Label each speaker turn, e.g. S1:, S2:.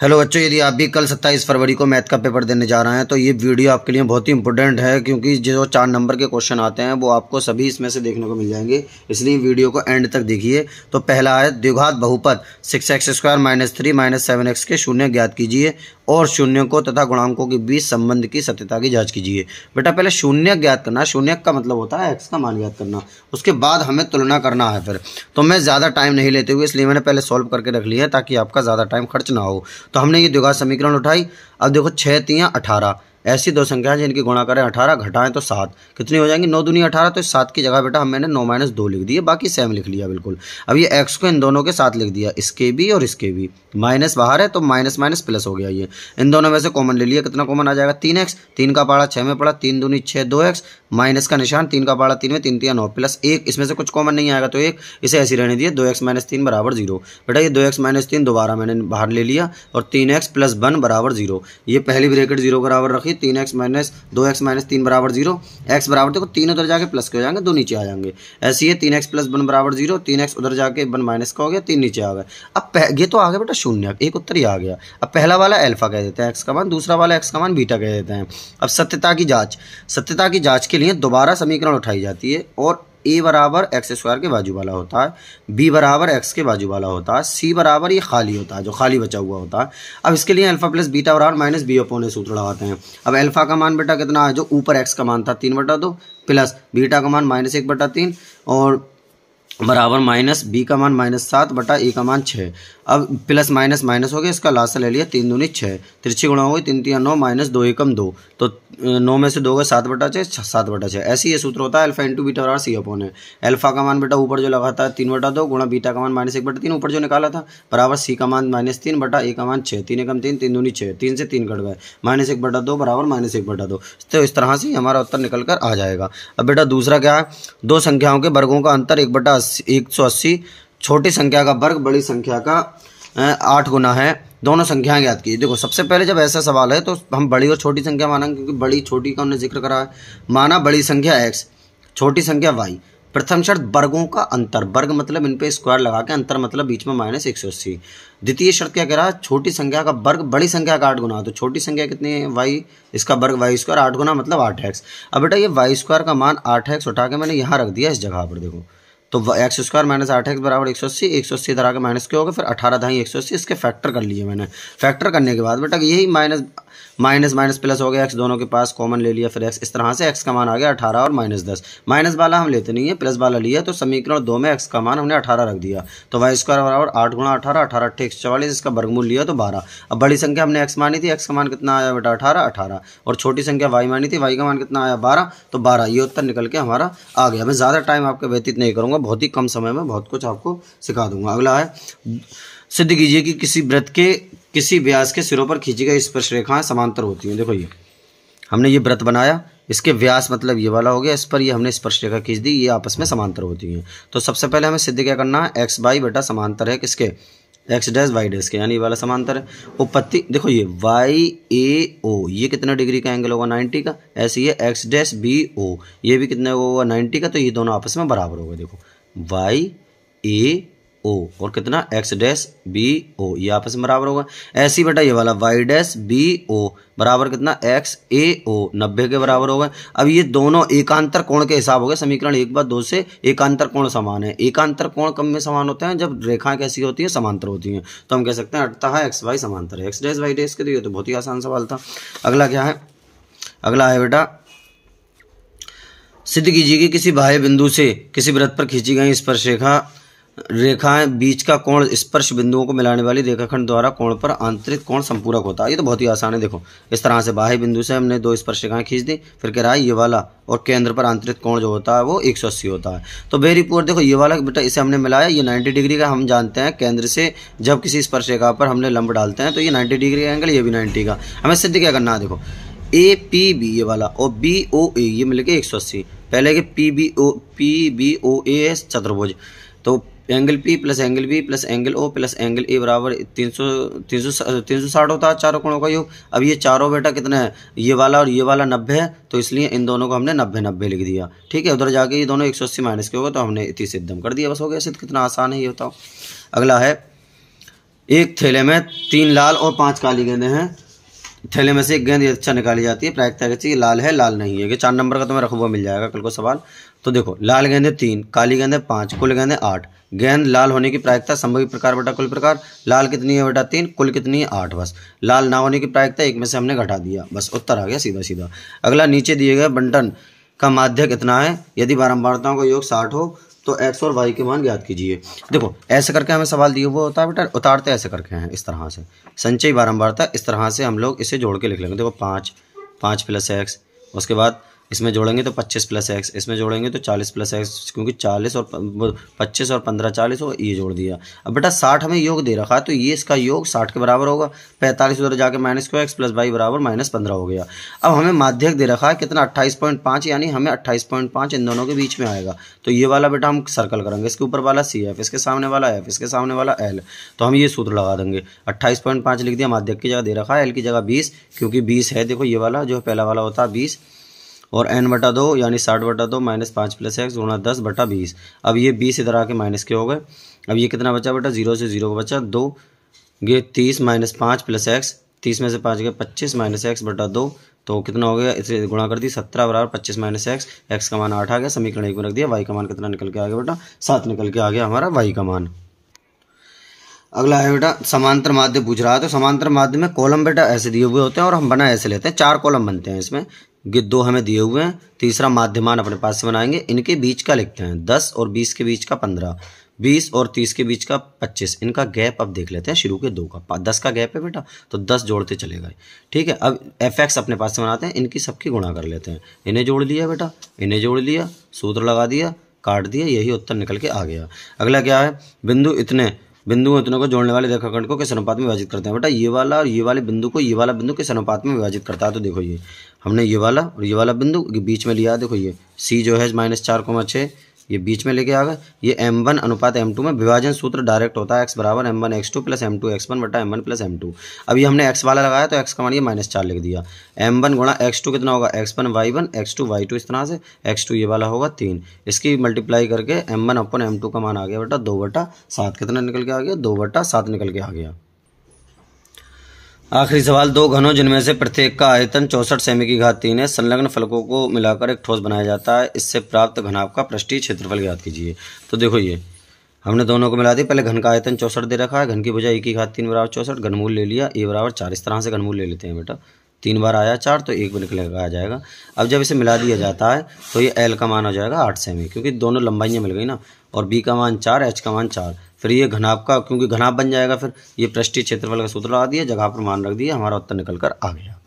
S1: Hello बच्चों, यदि आप भी कल 27 फरवरी को मैथ का पेपर देने जा रहे हैं तो ये वीडियो आपके लिए बहुत ही इंपॉर्टेंट है, क्योंकि जो 4 नंबर के क्वेश्चन आते हैं वो आपको सभी इसमें से देखने को मिल जाएंगे। इसलिए वीडियो को एंड तक देखिए। तो पहला है द्विघात बहुपद 6x² - 3 - 7x के शून्य ज्ञात कीजिए और शून्य को तथा गुणांकों के बीच संबंध की सत्यता की जांच कीजिए। बेटा पहले शून्य ज्ञात करना, शून्य का मतलब होता है x का मान ज्ञात करना, उसके बाद हमें तुलना करना है। फिर तो मैं ज़्यादा टाइम नहीं लेते हुए इसलिए मैंने पहले सॉल्व करके रख लिया है ताकि आपका ज़्यादा टाइम खर्च ना हो। तो हमने ये द्विघात समीकरण उठाई। अब देखो 6 3 18 ऐसी दो संख्या जिनकी गुणा करें 18 घटाएं तो 7, कितनी हो जाएंगी 9 दूनी 18। तो 7 की जगह बेटा मैंने 9 - 2 लिख दिए, बाकी सेम लिख लिया बिल्कुल। अब ये x को इन दोनों के साथ लिख दिया, इसके भी और इसके भी। माइनस बाहर है तो माइनस माइनस प्लस हो गया। ये इन दोनों में से कॉमन ले लिया, कितना कॉमन आ जाएगा 3x। 3 का पाड़ा 6 में पड़ा, 3 दूनी 6 2x माइनस का निशान, 3 का पाड़ा 3 में, 3 3 9 प्लस 1, इसमें से कुछ कॉमन नहीं आएगा तो 1, इसे ऐसे रहने दिए। 2x - 3 बराबर 0। बेटा ये 2x - 3 दोबारा मैंने बाहर ले लिया और 3x + 1 बराबर 0। ये पहली ब्रैकेट 0 बराबर रखी, 2x - 3 बराबर 0। x बराबर देखो 3 उधर जाके प्लस के हो जाएंगे, 2 नीचे आ जाएंगे। ऐसे ही 3x + 1 बराबर 0, 3x उधर जाके 1 माइनस का हो गया, 3 नीचे आ गए। अब ये तो आ गया बेटा शून्य, एक उत्तर ही आ गया। अब पहला वाला अल्फा कह देते हैं x का मान, दूसरा वाला x का मान बीटा कह देते हैं। अब सत्यता की जांच के लिए दोबारा समीकरण उठाई जाती है और a बराबर x² के बाजू वाला होता है, b बराबर x के बाजू वाला होता है, c बराबर ये खाली होता है, जो खाली बचा हुआ होता है। अब इसके लिए अल्फा प्लस बीटा बराबर -b/a सूत्र लगाते हैं। अब अल्फा का मान बेटा कितना है, जो ऊपर x का मान था 3/2 प्लस बीटा का मान -1/3 और बराबर माइनस b का मान -7/a का मान 6। अब प्लस माइनस माइनस हो गया, इसका लास्ट ले लिया, 3 दूनी 6, तिरछी गुणा हो गई 3 3 9 -2 एकम 2, तो 9 में से 2 गए 7/6 7/6। ऐसे ही ये सूत्र होता है अल्फा इंटू बीटा बराबर c/a। अल्फा का मान बेटा ऊपर जो लगा था 3/2 गुणा बीटा का मान -1/3 ऊपर जो निकाला था बराबर c का मान -3/a का मान 6, 3 एकम 3 3 दूनी 6, 3 से 3 कट गए, -1/2 बराबर -1/2। तो इस तरह से हमारा उत्तर निकल कर आ जाएगा। अब बेटा दूसरा क्या है, दो संख्याओं के वर्गों का अंतर 1/180, छोटी संख्या का वर्ग बड़ी संख्या का 8 गुना है, दोनों संख्याएं ज्ञात कीजिए। देखो सबसे पहले जब ऐसा सवाल है तो हम बड़ी और छोटी संख्या मानेंगे, क्योंकि बड़ी छोटी का हमने जिक्र करा है। माना बड़ी संख्या x, छोटी संख्या y। प्रथम शर्त वर्गों का अंतर, वर्ग मतलब इन पे स्क्वायर लगा के, अंतर मतलब बीच में -180। द्वितीय शर्त क्या कह रहा है, छोटी संख्या का वर्ग बड़ी संख्या का 8 गुना। तो छोटी संख्या कितनी है y, इसका वर्ग y² 8 गुना मतलब 8x। अब बेटा ये y² का मान 8x उठा के मैंने यहाँ रख दिया इस जगह पर। देखो तो x² - 8x बराबर 180, 180 इधर आके माइनस के हो गए, फिर 18 दाई 180, इसके फैक्टर कर लिए मैंने। फैक्टर करने के बाद बेटा यही माइनस माइनस प्लस हो गया, x दोनों के पास कॉमन ले लिया, फिर x। इस तरह से x का मान आ गया 18 और -10। माइनस वाला हम लेते नहीं है, प्लस वाला लिया, तो समीकरण 2 में x का मान हमने 18 रख दिया। तो y² बराबर 8 गुणा 18, 18 8 144, इसका वर्गमूल लिया तो 12। अब बड़ी संख्या हमने x मानी थी, x का मान कितना आया बेटा 18, और छोटी संख्या y मानी थी, y का मान कितना आया 12, तो 12 ये उत्तर निकल के हमारा आ गया। मैं ज़्यादा टाइम आपका व्यतीत नहीं करूँगा, बहुत ही कम समय में बहुत कुछ आपको सिखा दूंगा। अगला है, सिद्ध कीजिए कि किसी वृत्त के किसी व्यास के सिरों पर खींची गई स्पर्श रेखाएं समांतर होती हैं। देखो ये हमने ये वृत्त बनाया, इसके व्यास मतलब ये वाला हो गया, इस पर ये हमने स्पर्श रेखा खींच दी, ये आपस में समांतर होती हैं। तो सबसे पहले हमें सिद्ध क्या करना है, x y बेटा समांतर है किसके, x डैश y डैश के, यानी ये वाला समांतर है। उपपत्ति देखो ये YAO ये कितना डिग्री का एंगल होगा 90 का। ऐसे ही x डैश BO ये भी कितना होगा 90 का, तो ये दोनों आपस में बराबर हो गए। देखो YAO और कितना x डैश BO ये आपस में बराबर होगा। ऐसे ही बेटा ये वाला y डैश BO बराबर कितना XAO 90 के बराबर होगा। अब ये दोनों एकांतर कोण के हिसाब हो गए। समीकरण 1/2 से एकांतर कोण समान है। एकांतर कोण कब में समान होते हैं, जब रेखाएं कैसी होती है, समांतर होती हैं। तो हम कह सकते हैं अतः x y समांतर है, x डैश y डैश के। तो ये तो बहुत ही आसान सवाल था। अगला क्या है, अगला है बेटा, सिद्ध कीजिए कि किसी बाह्य बिंदु से किसी वृत्त पर खींची गई स्पर्श रेखाएं बीच का कोण स्पर्श बिंदुओं को मिलाने वाली रेखाखंड द्वारा कोण पर आंतरिक कोण संपूरक होता है। ये तो बहुत ही आसान है। देखो इस तरह से बाह्य बिंदु से हमने 2 स्पर्श रेखाएं खींच दी, फिर कह रहा है ये वाला और केंद्र पर आंतरिक कोण जो होता है वो 180 होता है। तो वेरी पुअर देखो ये वाला बेटा इसे हमने मिलाया, ये 90 डिग्री का। हम जानते हैं केंद्र से जब किसी स्पर्श रेखा पर हमने लंब डालते हैं तो ये 90 डिग्री का एंगल, ये भी 90 का। हमें सिद्ध क्या करना है, देखो APB ये वाला और BOA ये मिलके 180। पहले के PBOA चतुर्भुज, तो angle P plus angle B plus angle O plus angle A बराबर 360 होता है चारों कोणों का योग। अब ये चारों बेटा कितना है, ये वाला और ये वाला 90 है, तो इसलिए इन दोनों को हमने 90 लिख दिया। ठीक है, उधर जाके ये दोनों 180 माइनस के होगा, तो हमने इति सिद्धम कर दिया। बस हो गया सिद्ध। कितना आसान है ये, बताओ। अगला है, एक थैले में 3 लाल और 5 काली गेंदें हैं। थैले में से एक गेंद अच्छा निकाली जाती है, प्रायिकता कहती है लाल है लाल नहीं है। कि 4 नंबर का तुम्हें रखा हुआ मिल जाएगा कल को सवाल। तो देखो लाल गेंदें 3, काली गेंदें 5, कुल गेंदें 8। गेंद लाल होने की प्रायिकता संभावित प्रकार बटा कुल प्रकार। लाल कितनी है बेटा 3, कुल कितनी है 8। बस लाल ना होने की प्रायिकता 1 में से हमने घटा दिया, बस उत्तर आ गया सीधा सीधा। अगला नीचे दिए गए बंटन का माध्य कितना है? यदि बारंबारताओं का योग 60 हो तो x और y के मान ज्ञात कीजिए। देखो ऐसे करके हमें सवाल दिए हुआ होता है बेटा, उतारते ऐसे करके हैं इस तरह से। संचयी बारंबारता इस तरह से हम लोग इसे जोड़ के लिख लेंगे। देखो 5 प्लस x, उसके बाद इसमें जोड़ेंगे तो 25 प्लस x, इसमें जोड़ेंगे तो 40 प्लस x, क्योंकि 40 और 25 और 15 40 हो, ये जोड़ दिया। अब बेटा 60 हमें योग दे रखा है तो ये इसका योग 60 के बराबर होगा। 45 उधर जाके माइनस को x प्लस y बराबर -15 हो गया। अब हमें माध्यक दे रखा है कितना 28.5, यानी हमें 28.5 इन दोनों के बीच में आएगा। तो ये वाला बेटा हम सर्कल करेंगे, इसके ऊपर वाला CF, इसके सामने वाला F, इसके सामने वाला L। तो हम ये सूत्र लगा देंगे। 28.5 लिख दिया, माध्यक की जगह दे रखा है, L की जगह 20, क्योंकि 20 है। देखो ये वाला जो पहला वाला होता है 20 और n/2 यानी 60/2 -5 प्लस x गुणा 10/20। अब ये 20 इधर आके माइनस के हो गए। अब ये कितना बचा बेटा, 0 से 0 बचा 2, ये 30 -5 प्लस x, 30 में से 5 गए 25 -x/2, तो कितना हो गया, इसे गुणा कर दी 17 बराबर 25 -x, x का मान 8 आ गया। समीकरण 1 में रख दिया। y का मान कितना निकल के आ गया बेटा, 7 निकल के आ गया हमारा y का मान। अगला है बेटा समांतर माध्य पूछ रहा है। तो समांतर माध्य में कॉलम बेटा ऐसे दिए हुए होते हैं और हम बना ऐसे लेते हैं। 4 कॉलम बनते हैं इसमें, 2 हमें दिए हुए हैं। तीसरा माध्यमान अपने पास से बनाएंगे, इनके बीच का लिखते हैं 10 और 20 के बीच का 15, 20 और 30 के बीच का 25। इनका गैप अब देख लेते हैं, शुरू के 2 का 10 का गैप है बेटा, तो 10 जोड़ते चले गए। ठीक है, अब fx अपने पास से बनाते हैं, इनकी सबकी गुणा कर लेते हैं। इन्हें जोड़ लिया बेटा, इन्हें जोड़ लिया, सूत्र लगा दिया, काट दिया, यही उत्तर निकल के आ गया। अगला क्या है, बिंदु इतने को जोड़ने वाले रेखाखंड को किस अनुपात में विभाजित करते हैं? बेटा ये वाला और ये वाले बिंदु को ये वाला बिंदु किस अनुपात में विभाजित करता है? तो देखो ये हमने ये वाला और ये वाला बिंदु बीच में लिया। देखो ये C जो है -4,6 ये बीच में लेके आ गए। ये m1 अनुपात m2 में विभाजन सूत्र डायरेक्ट होता है, x बराबर m1 x2 plus m2 x1 बटा m1 प्लस m2। अब ये हमने x वाला लगाया तो x का मान ये -4 लिख दिया। m1 गुणा x2 कितना होगा, x1 y1 x2 y2, इस तरह से x2 ये वाला होगा 3। इसकी मल्टीप्लाई करके m1 अपन m2 का मान आ गया बेटा 2/7। कितना निकल के आ गया, 2/7 निकल के आ गया। आखिरी सवाल, 2 घनों जिनमें से प्रत्येक का आयतन 64 सेमी की घात 3 है, संलग्न फलकों को मिलाकर एक ठोस बनाया जाता है, इससे प्राप्त घनाभ का पृष्ठीय क्षेत्रफल ज्ञात कीजिए। तो देखो ये हमने दोनों को मिला दिया। पहले घन का आयतन 64 दे रखा है, घन की भुजा 1 की घात 3 बराबर 64, घनमूल ले लिया a बराबर 4। इस तरह से घनमूल ले लेते हैं बेटा, 3 बार आया 4 तो 1 निकलेगा आ जाएगा। अब जब इसे मिला दिया जाता है तो ये L का मान हो जाएगा 8 सेमी, क्योंकि दोनों लंबाइयाँ मिल गई ना, और B का मान 4, H का मान 4। फिर ये घनाभ का, क्योंकि घनाभ बन जाएगा, फिर ये पृष्ठीय क्षेत्रफल का सूत्र लगा दिया, जगह पर मान रख दिया, हमारा उत्तर निकल कर आ गया।